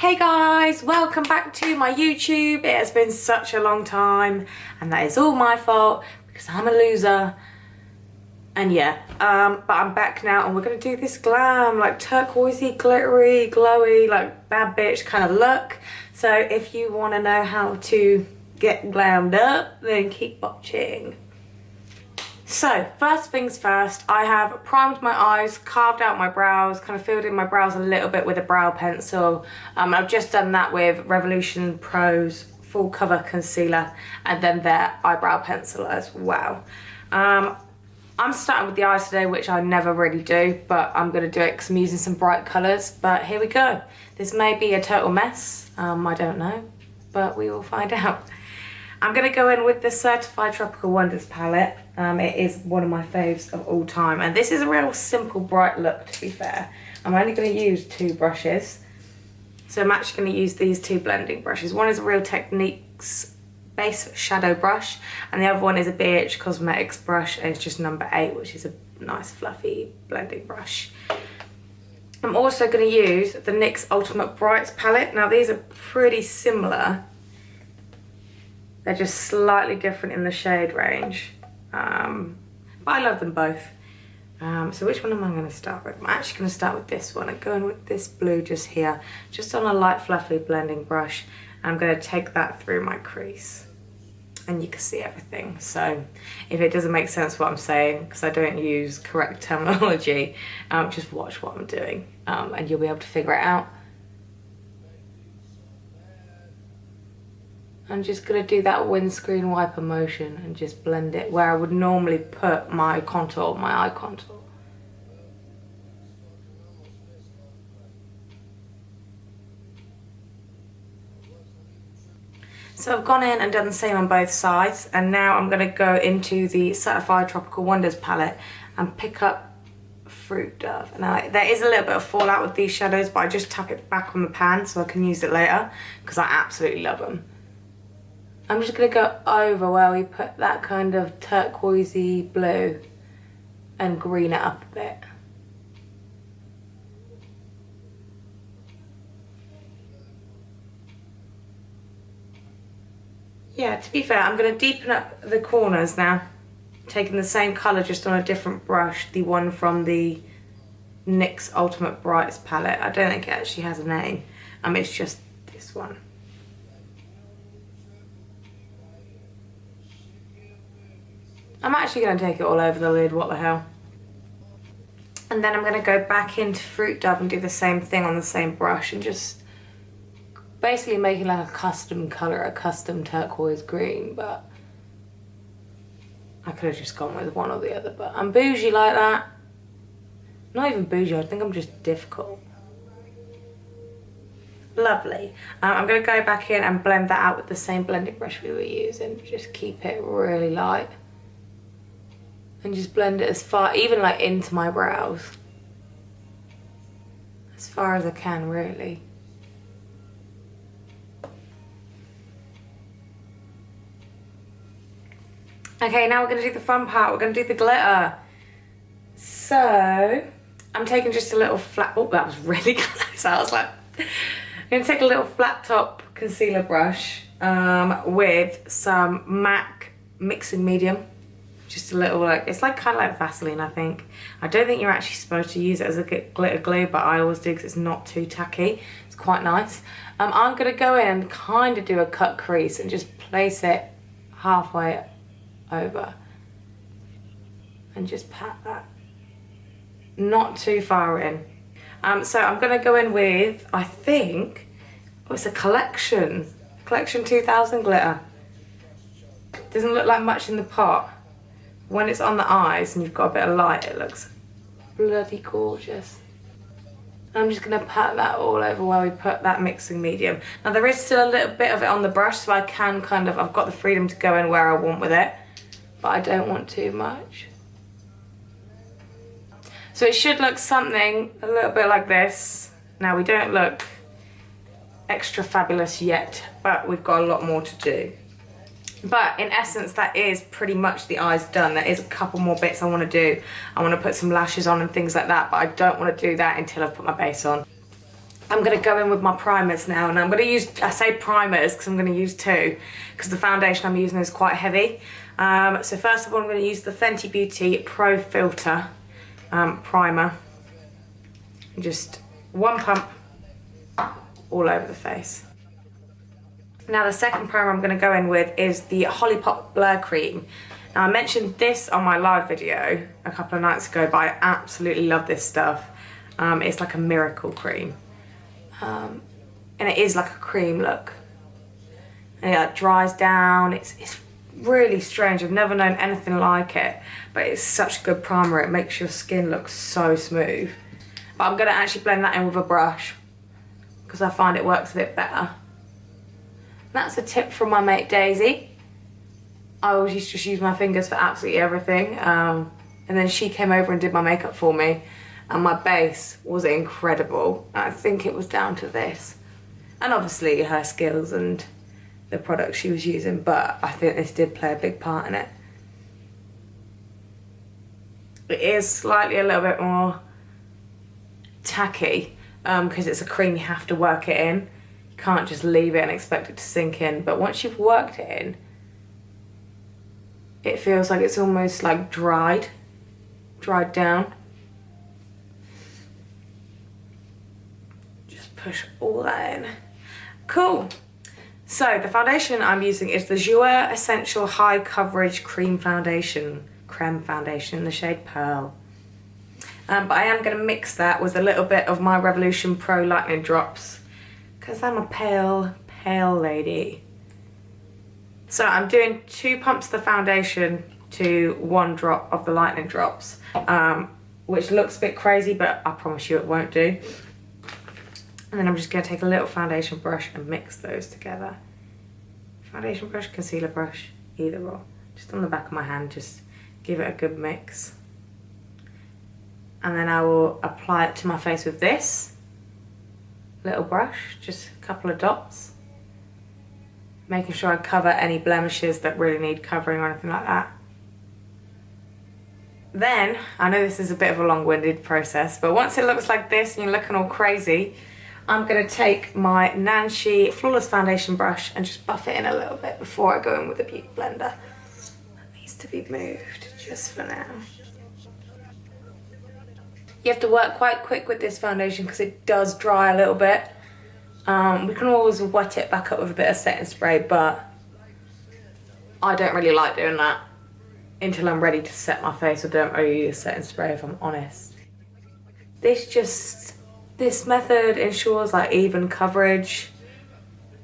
Hey guys, welcome back to my YouTube. It has been such a long time and that is all my fault because I'm a loser. And yeah, but I'm back now and we're gonna do this glam, like turquoisey, glittery, glowy, like bad bitch kind of look. So if you wanna know how to get glammed up, then keep watching. So, first things first, I have primed my eyes, carved out my brows, kind of filled in my brows a little bit with a brow pencil. I've just done that with Revolution Pro's full cover concealer and then their eyebrow pencil as well. I'm starting with the eyes today, which I never really do, but I'm going to do it because I'm using some bright colours. But here we go. This may be a total mess, I don't know, but we will find out. I'm going to go in with the Certified Tropical Wonders palette. It is one of my faves of all time. And this is a real simple, bright look, to be fair. I'm only going to use two brushes. So I'm actually going to use these two blending brushes. One is a Real Techniques base shadow brush. And the other one is a BH Cosmetics brush. And it's just number 8, which is a nice, fluffy blending brush. I'm also going to use the NYX Ultimate Brights palette. Now, these are pretty similar. They're just slightly different in the shade range, but I love them both. So which one am I going to start with? I'm actually going to start with this one. I'm going with this blue just here, just on a light fluffy blending brush. I'm going to take that through my crease and you can see everything. So if it doesn't make sense what I'm saying, because I don't use correct terminology, just watch what I'm doing and you'll be able to figure it out. I'm just going to do that windscreen wiper motion and just blend it where I would normally put my contour, my eye contour. So I've gone in and done the same on both sides, and now I'm going to go into the Certified Tropical Wonders palette and pick up Fruit Dove. Now there is a little bit of fallout with these shadows, but I just tap it back on the pan so I can use it later because I absolutely love them. I'm just going to go over where we put that kind of turquoisey blue and green it up a bit. Yeah, to be fair, I'm going to deepen up the corners now, taking the same colour just on a different brush, the one from the NYX Ultimate Brights palette. I don't think it actually has a name, it's just this one. I'm actually going to take it all over the lid, what the hell. And then I'm going to go back into Fruit Dove and do the same thing on the same brush and just basically making like a custom colour, a custom turquoise green, but I could have just gone with one or the other, but I'm bougie like that. Not even bougie, I think I'm just difficult. Lovely. I'm going to go back in and blend that out with the same blending brush we were using. Just keep it really light. And just blend it as far, even like into my brows. As far as I can, really. Okay, now we're going to do the fun part. We're going to do the glitter. So, I'm taking just a little flat, oh, that was really close. I was like, I'm going to take a little flat top concealer brush with some MAC mixing medium. Just a little, like, it's like kind of like Vaseline, I think. I don't think you're actually supposed to use it as a glitter glue, but I always do because it's not too tacky. It's quite nice. I'm going to go in and kind of do a cut crease and just place it halfway over. And just pat that. Not too far in. So I'm going to go in with, I think, oh, it's a Collection 2000 glitter. Doesn't look like much in the pot. When it's on the eyes and you've got a bit of light, it looks bloody gorgeous. I'm just going to pat that all over where we put that mixing medium. Now there is still a little bit of it on the brush, so I can kind of, I've got the freedom to go in where I want with it, but I don't want too much. So it should look something a little bit like this. Now we don't look extra fabulous yet, but we've got a lot more to do. But in essence, that is pretty much the eyes done. There is a couple more bits I want to do. I want to put some lashes on and things like that, but I don't want to do that until I've put my base on. I'm going to go in with my primers now, and I'm going to use, I say primers because I'm going to use two, because the foundation I'm using is quite heavy. So first of all, I'm going to use the Fenty Beauty Pro Filter primer. Just one pump all over the face. Now the second primer I'm going to go in with is the Holipop Blur Cream. Now I mentioned this on my live video a couple of nights ago, but I absolutely love this stuff. It's like a miracle cream. And it is like a cream look. And it like dries down. It's really strange. I've never known anything like it. But it's such a good primer. It makes your skin look so smooth. But I'm going to actually blend that in with a brush, because I find it works a bit better. That's a tip from my mate Daisy. I always used to just use my fingers for absolutely everything. And then she came over and did my makeup for me. And my base was incredible. I think it was down to this. And obviously her skills and the products she was using. But I think this did play a big part in it. It is slightly a little bit more tacky. Because it's a cream, you have to work it in. You can't just leave it and expect it to sink in. But once you've worked it in, it feels like it's almost like dried down. Just push all that in. Cool. So the foundation I'm using is the Jouer Essential High Coverage Cream Foundation, Creme Foundation in the shade Pearl. But I am going to mix that with a little bit of my Revolution Pro Lightning Drops, because I'm a pale lady. So I'm doing 2 pumps of the foundation to 1 drop of the Lightning Drops, which looks a bit crazy, but I promise you it won't do. And then I'm just going to take a little foundation brush and mix those together. Foundation brush, concealer brush, either or. Just on the back of my hand, just give it a good mix. And then I will apply it to my face with this little brush, just a couple of dots. Making sure I cover any blemishes that really need covering or anything like that. Then, I know this is a bit of a long-winded process, but once it looks like this and you're looking all crazy, I'm going to take my Nancy Flawless Foundation brush and just buff it in a little bit before I go in with the Beauty Blender. That needs to be moved just for now. You have to work quite quick with this foundation because it does dry a little bit. We can always wet it back up with a bit of setting spray, but I don't really like doing that until I'm ready to set my face. I don't really use setting spray, if I'm honest. This method ensures like even coverage,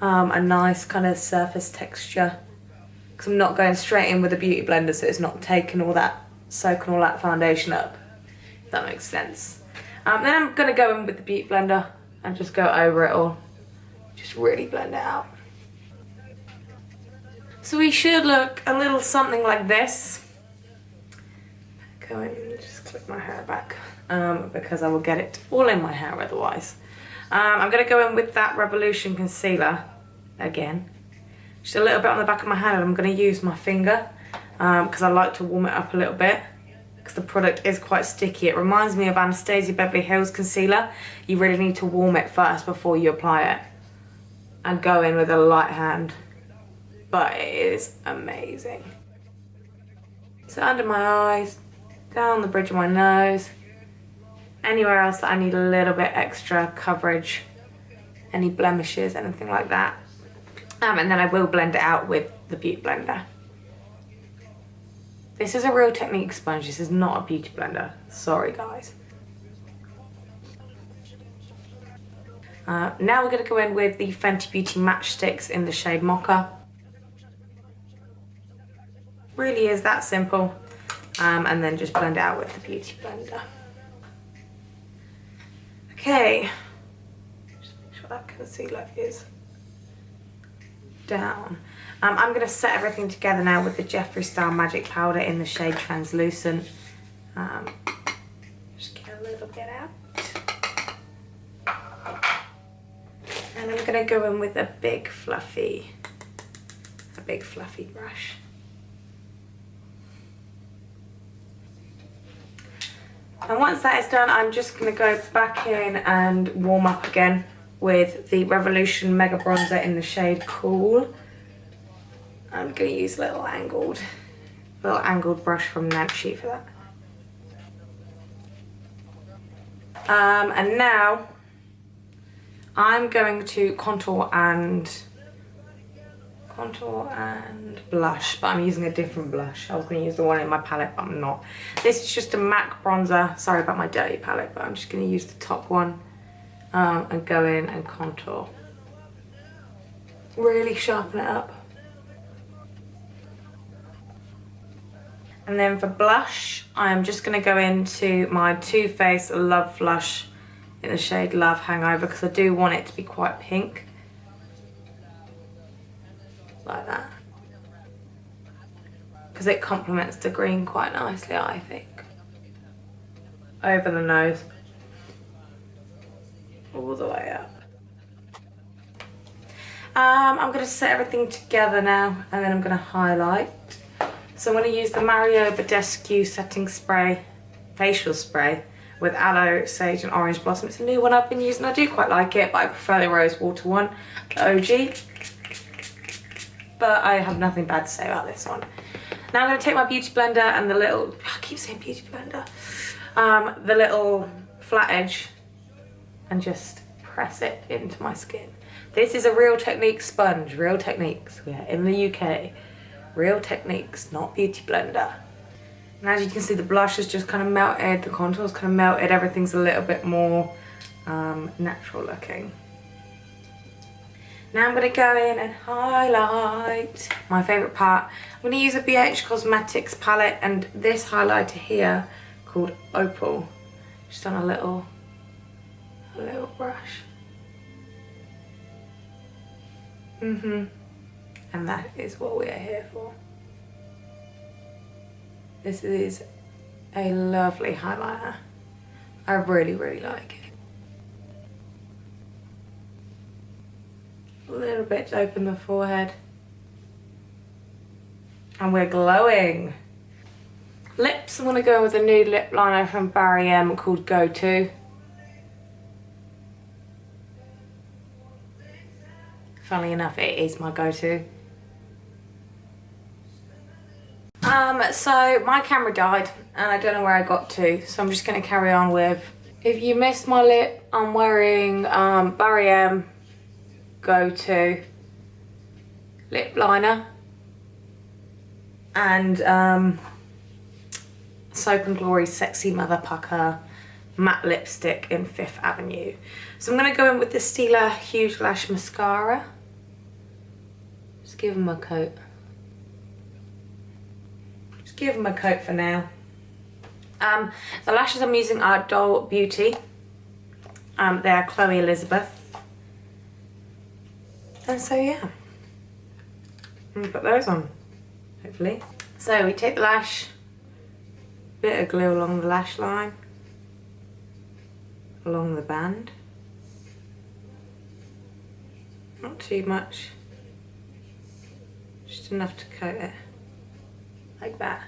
a nice kind of surface texture, because I'm not going straight in with a beauty blender, so it's not taking all that, soaking all that foundation up. If that makes sense. Then I'm going to go in with the beauty blender and just go over it all. Just really blend it out. So we should look a little something like this. Go in and just clip my hair back, because I will get it all in my hair otherwise. I'm going to go in with that Revolution concealer again. Just a little bit on the back of my hand, and I'm going to use my finger because I like to warm it up a little bit, because the product is quite sticky. It reminds me of Anastasia Beverly Hills concealer. You really need to warm it first before you apply it, and go in with a light hand, but it is amazing. So under my eyes, down the bridge of my nose, anywhere else that I need a little bit extra coverage, any blemishes, anything like that. And then I will blend it out with the Beauty Blender. This is a Real Technique sponge, this is not a beauty blender. Sorry guys. Now we're going to go in with the Fenty Beauty Matchsticks in the shade Mocha. Really is that simple. And then just blend it out with the Beauty Blender. Okay. Just make sure that concealer is down. I'm going to set everything together now with the Jeffree Star Magic Powder in the shade Translucent. Just get a little bit out. And I'm going to go in with a big fluffy brush. And once that is done, I'm just going to go back in and warm up again with the Revolution Mega Bronzer in the shade Cool. I'm going to use a little angled brush from Nancy for that. And now I'm going to contour and blush, but I'm using a different blush. I was going to use the one in my palette, but I'm not. This is just a MAC bronzer. Sorry about my dirty palette, but I'm just going to use the top one and go in and contour. Really sharpen it up. And then for blush, I'm just going to go into my Too Faced Love Flush in the shade Love Hangover, because I do want it to be quite pink. Like that. Because it complements the green quite nicely, I think. Over the nose. All the way up. I'm going to set everything together now, and then I'm going to highlight. So I'm going to use the Mario Badescu setting spray, facial spray, with aloe, sage and orange blossom. It's a new one I've been using. I do quite like it, but I prefer the rose water one, the OG. But I have nothing bad to say about this one. Now I'm going to take my beauty blender and the little, I keep saying beauty blender, the little flat edge, and just press it into my skin. This is a Real Techniques sponge, Real Techniques, we're in the UK. Real Techniques, not beauty blender. And as you can see, the blush has just kind of melted, the contour's kind of melted, everything's a little bit more natural looking. Now I'm going to go in and highlight. My favourite part, I'm going to use a BH Cosmetics palette and this highlighter here called Opal. Just on a little brush. And that is what we are here for. This is a lovely highlighter. I really, really like it. A little bit to open the forehead. And we're glowing. Lips, I'm going to go with a nude lip liner from Barry M called Go To. Funnily enough, it is my go-to. So my camera died and I don't know where I got to, so I'm just going to carry on with, if you missed my lip, I'm wearing Barry M Go To lip liner and Soap and Glory Sexy Mother Pucker matte lipstick in Fifth Avenue. So I'm going to go in with the Stila Huge Lash Mascara. Just give them a coat. Just give them a coat for now. The lashes I'm using are Doll Beauty. They are Chloe Elizabeth. And so yeah, I'm gonna put those on, hopefully. So we take the lash, bit of glue along the lash line, along the band. Not too much, just enough to coat it, like that.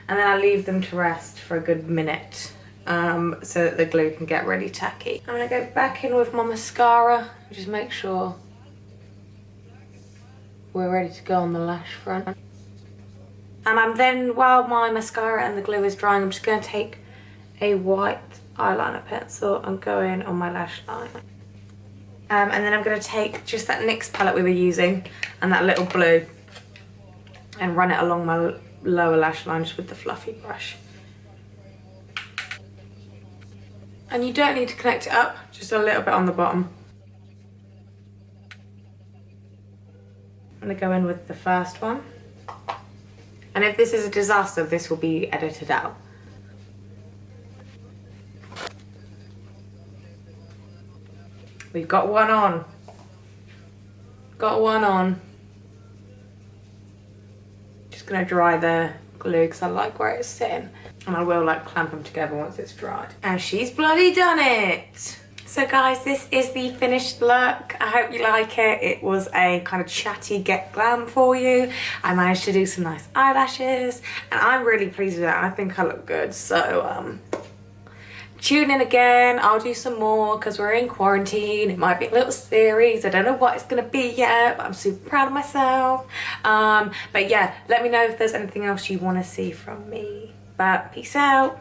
And then I leave them to rest for a good minute so that the glue can get really tacky. I'm gonna go back in with my mascara and just make sure we're ready to go on the lash front. And I'm then, while my mascara and the glue is drying, I'm just going to take a white eyeliner pencil and go in on my lash line. And then I'm going to take just that NYX palette we were using and that little blue and run it along my lower lash line just with the fluffy brush. And you don't need to connect it up, just a little bit on the bottom. I'm going to go in with the first one. And if this is a disaster, this will be edited out. We've got one on. Got one on. Just going to dry the glue because I like where it's sitting. And I will like clamp them together once it's dried. And she's bloody done it! So guys, this is the finished look. I hope you like it. It was a kind of chatty get glam for you. I managed to do some nice eyelashes and I'm really pleased with that. I think I look good. So tune in again. I'll do some more because we're in quarantine. It might be a little series. I don't know what it's gonna be yet, but I'm super proud of myself. But yeah, let me know if there's anything else you want to see from me. But peace out.